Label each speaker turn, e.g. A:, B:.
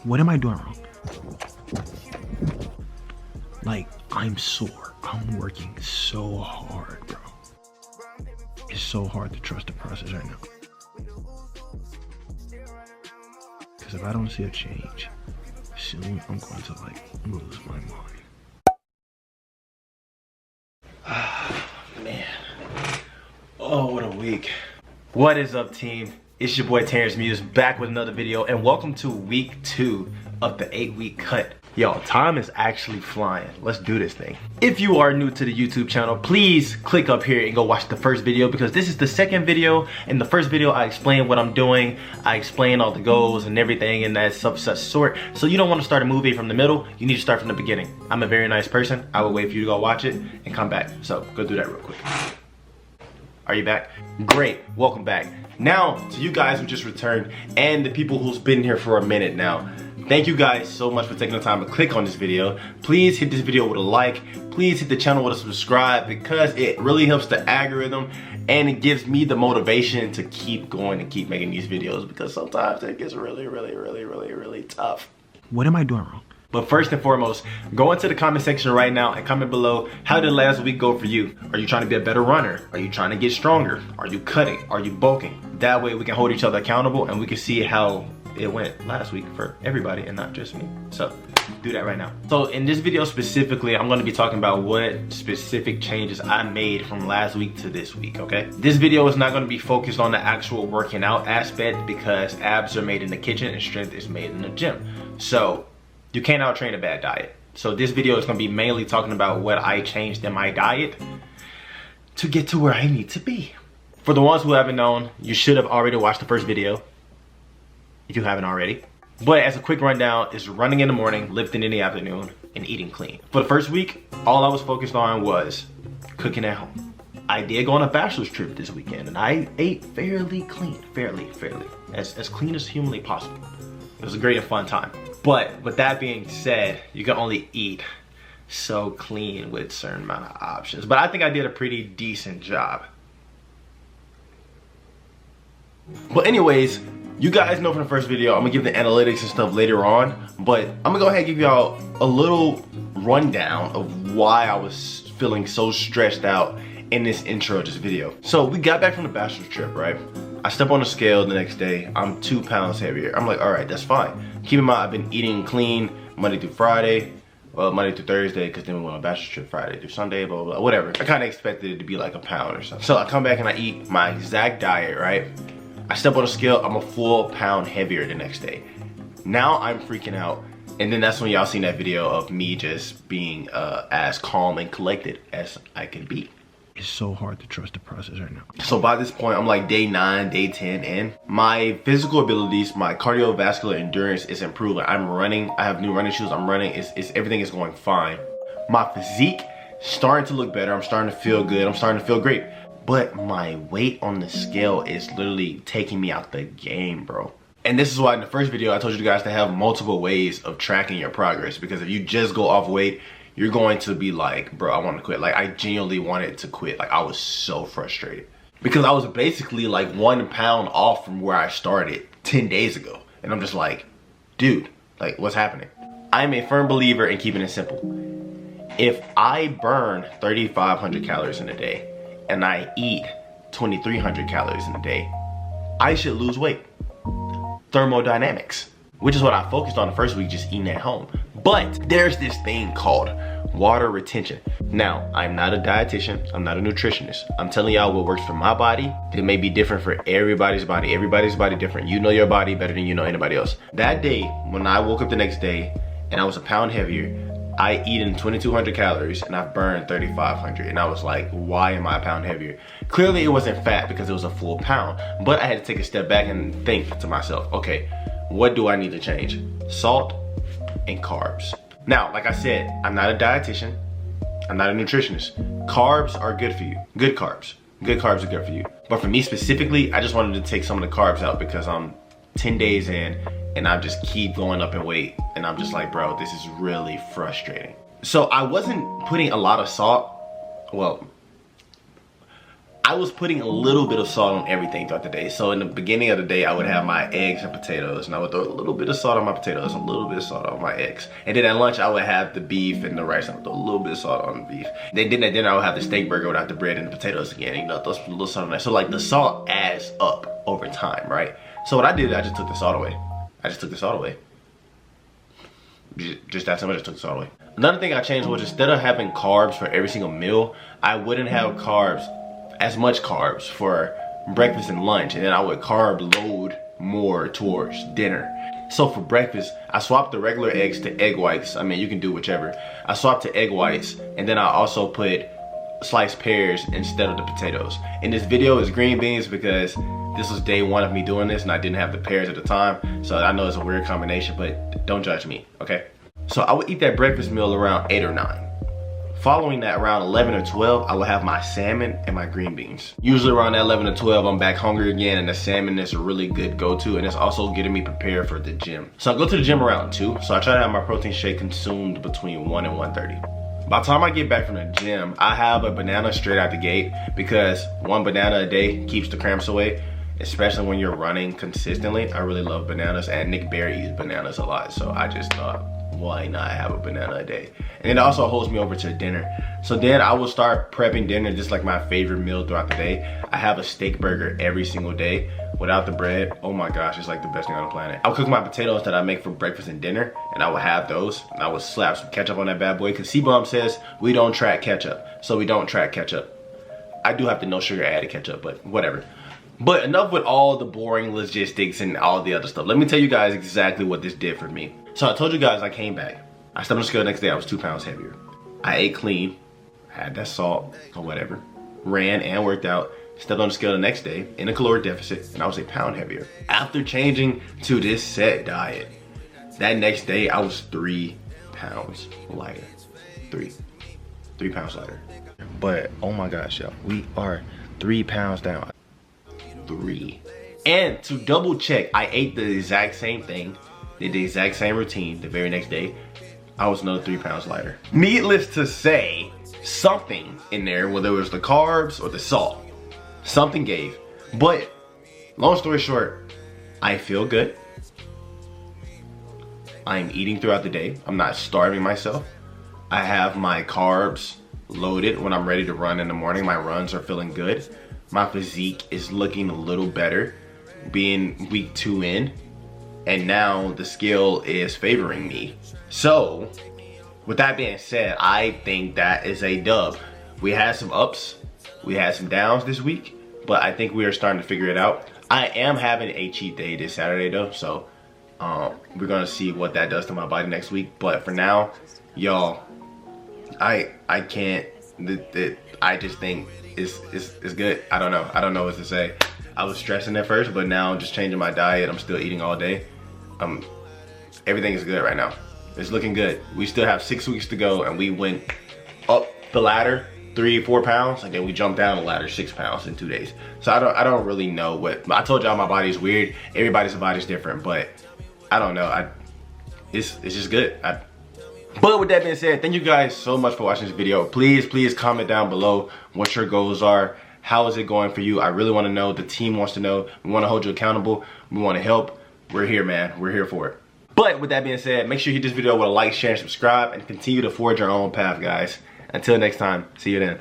A: What am I doing wrong? Like, I'm sore. I'm working so hard, bro. It's so hard to trust the process right now. Because if I don't see a change, soon I'm going to like lose my mind. Man. Oh, what a week. What is up, team? It's your boy Tarrance Muse back with another video, and welcome to week 2 of the 8-week cut. Yo, time is actually flying. Let's do this thing. If you are new to the YouTube channel, please click up here and go watch the first video, because this is the second video. In the first video, I explain what I'm doing. I explain all the goals and everything and that such sort. So you don't want to start a movie from the middle. You need to start from the beginning. I'm a very nice person. I will wait for you to go watch it and come back. So go do that real quick. Are you back? Great, welcome back. Now, to you guys who just returned and the people who's been here for a minute now, thank you guys so much for taking the time to click on this video. Please hit this video with a like. Please hit the channel with a subscribe, because it really helps the algorithm and it gives me the motivation to keep going and keep making these videos, because sometimes it gets really tough. What am I doing wrong? But first and foremost, go into the comment section right now and comment below, how did last week go for you? Are you trying to be a better runner? Are you trying to get stronger? Are you cutting? Are you bulking? That way we can hold each other accountable and we can see how it went last week for everybody and not just me. So do that right now. So in this video specifically, I'm going to be talking about what specific changes I made from last week to this week, okay? This video is not going to be focused on the actual working out aspect, because abs are made in the kitchen and strength is made in the gym. So you can't out-train a bad diet. So this video is going to be mainly talking about what I changed in my diet to get to where I need to be. For the ones who haven't known, you should have already watched the first video, if you haven't already. But as a quick rundown, it's running in the morning, lifting in the afternoon, and eating clean. For the first week, all I was focused on was cooking at home. I did go on a bachelor's trip this weekend, and I ate fairly clean, fairly, as clean as humanly possible. It was a great and fun time. But with that being said, you can only eat so clean with a certain amount of options. But I think I did a pretty decent job. But anyways, you guys know from the first video, I'm gonna give the analytics and stuff later on, but I'm gonna go ahead and give y'all a little rundown of why I was feeling so stressed out in this intro to this video. So we got back from the bachelor's trip, right? I step on the scale the next day, I'm 2 pounds heavier. I'm like, all right, that's fine. Keep in mind, I've been eating clean Monday through Friday, well, Monday through Thursday, because then we went on a bachelor's trip Friday through Sunday, blah, blah, blah, whatever. I kind of expected it to be like a pound or something. So I come back and I eat my exact diet, right? I step on the scale, I'm a full pound heavier the next day. Now I'm freaking out. And then that's when y'all seen that video of me just being as calm and collected as I can be. It's so hard to trust the process right now. So by this point, I'm like day 9, day 10 in. My physical abilities, my cardiovascular endurance is improving. I'm running, I have new running shoes, I'm running, everything is going fine. My physique starting to look better, I'm starting to feel good, I'm starting to feel great. But my weight on the scale is literally taking me out the game, bro. And this is why in the first video, I told you guys to have multiple ways of tracking your progress, because if you just go off weight, you're going to be like, bro, I want to quit. Like, I genuinely wanted to quit. Like, I was so frustrated because I was basically like 1 pound off from where I started 10 days ago. And I'm just like, dude, like, what's happening? I'm a firm believer in keeping it simple. If I burn 3,500 calories in a day and I eat 2,300 calories in a day, I should lose weight. Thermodynamics, which is what I focused on the first week, just eating at home. But there's this thing called water retention. Now, I'm not a dietitian, I'm not a nutritionist. I'm telling y'all what works for my body. It may be different for everybody's body. Everybody's body different. You know your body better than you know anybody else. That day, when I woke up the next day and I was a pound heavier, I eaten 2,200 calories and I burned 3,500. And I was like, why am I a pound heavier? Clearly it wasn't fat because it was a full pound. But I had to take a step back and think to myself, okay, what do I need to change? Salt and carbs. Now, like I said, I'm not a dietitian. I'm not a nutritionist. Carbs are good for you. Good carbs. Good carbs are good for you. But for me specifically, I just wanted to take some of the carbs out because I'm 10 days in and I just keep going up in weight. And I'm just like, bro, this is really frustrating. So I wasn't putting a lot of salt. Well, I was putting a little bit of salt on everything throughout the day. So in the beginning of the day, I would have my eggs and potatoes, and I would throw a little bit of salt on my potatoes, a little bit of salt on my eggs. And then at lunch, I would have the beef and the rice. I would throw a little bit of salt on the beef. Then at dinner, I would have the steak burger without the bread and the potatoes again. You know, throw a little salt on that. So like the salt adds up over time, right? So what I did, I just took the salt away. I just took the salt away. Just that simple, I just took the salt away. Another thing I changed was instead of having carbs for every single meal, I wouldn't have as much carbs for breakfast and lunch, and then I would carb load more towards dinner. So for breakfast, I swapped the regular eggs to egg whites. I mean, you can do whichever. I swapped to egg whites, and then I also put sliced pears instead of the potatoes. And this video is green beans because this was day one of me doing this and I didn't have the pears at the time. So I know it's a weird combination, but don't judge me, okay? So I would eat that breakfast meal around 8 or 9. Following that, around 11 or 12, I would have my salmon and my green beans. Usually around that 11 or 12, I'm back hungry again, and the salmon is a really good go-to, and it's also getting me prepared for the gym. So I go to the gym around 2, so I try to have my protein shake consumed between 1 and 1:30. By the time I get back from the gym, I have a banana straight out the gate because 1 banana a day keeps the cramps away, especially when you're running consistently. I really love bananas, and Nick Barry eats bananas a lot, so I just thought, why not have a banana a day? And it also holds me over to dinner. So then I will start prepping dinner, just like my favorite meal throughout the day. I have a steak burger every single day without the bread. Oh my gosh, it's like the best thing on the planet. I'll cook my potatoes that I make for breakfast and dinner, and I will have those, and I will slap some ketchup on that bad boy, because C-Bomb says we don't track ketchup, so we don't track ketchup. I do have the no sugar added ketchup, but whatever. But enough with all the boring logistics and all the other stuff. Let me tell you guys exactly what this did for me. So I told you guys I came back. I stepped on the scale the next day, I was 2 pounds heavier. I ate clean, had that salt or whatever, ran and worked out, stepped on the scale the next day in a caloric deficit, and I was 1 pound heavier. After changing to this set diet, that next day I was 3 pounds lighter. 3 pounds lighter. But oh my gosh, y'all, we are 3 pounds down. 3. And to double check, I ate the exact same thing, did the exact same routine the very next day. I was another 3 pounds lighter. Needless to say, something in there, whether it was the carbs or the salt, something gave. But long story short, I feel good. I'm eating throughout the day. I'm not starving myself. I have my carbs loaded when I'm ready to run in the morning. My runs are feeling good. My physique is looking a little better, being week 2 in, and now the scale is favoring me. So, with that being said, I think that is a dub. We had some ups, we had some downs this week, but I think we are starting to figure it out. I am having a cheat day this Saturday though, so we're gonna see what that does to my body next week. But for now, y'all, I can't. I just think it's good. I don't know what to say. I was stressing at first, but now I'm just changing my diet. I'm still eating all day. Everything is good right now. It's looking good. We still have 6 weeks to go, and we went up the ladder 3-4 pounds, and then we jumped down the ladder 6 pounds in 2 days. So I don't really know what. I told y'all my body is weird. Everybody's body is different, but I don't know. It's just good. But with that being said, thank you guys so much for watching this video. Please comment down below what your goals are. How is it going for you? I really want to know. The team wants to know. We want to hold you accountable. We want to help. We're here, man. We're here for it. But with that being said, make sure you hit this video with a like, share, and subscribe, and continue to forge your own path, guys. Until next time, see you then.